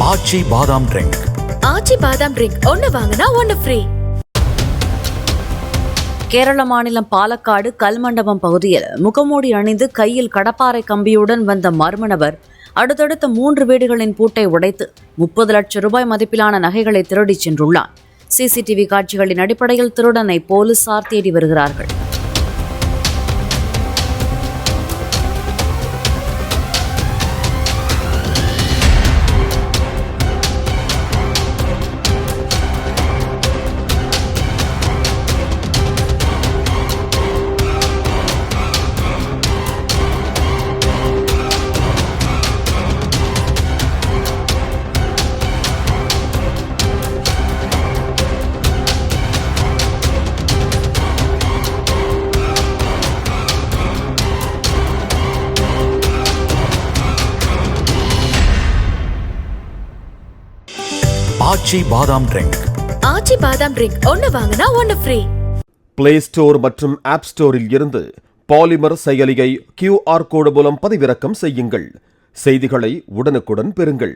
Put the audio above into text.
ஆச்சி பாதாம் ட்ரிங்க். ஆச்சி பாதாம் ட்ரிங்க் ஒன்னு வாங்கினா ஒன்னு ஃப்ரீ. கேரள மாநிலம் பாலக்காடு கல்மண்டபம் பகுதியில் முகமூடி அணிந்து கையில் கடப்பாறை கம்பியுடன் வந்த மர்ம நபர் அடுத்தடுத்த 3 வீடுகளின் பூட்டை உடைத்து 30 லட்சம் ரூபாய் மதிப்பிலான நகைகளை திருடிச் சென்றுள்ளார். சிசிடிவி காட்சிகளின் அடிப்படையில் திருடனை போலீசார் தேடி வருகிறார்கள். ஆச்சி பாதாம் ட்ரிங்க். ஆச்சி பாதாம் ட்ரிங்க் ஒன்னு வாங்கினா ஒன்னு ஃப்ரீ. பிளே ஸ்டோர் மற்றும் ஆப் ஸ்டோரில் இருந்து பாலிமர் செயலியை QR கோடு மூலம் பதிவிறக்கம் செய்யுங்கள். செய்திகளை உடனுக்குடன் பெறுங்கள்.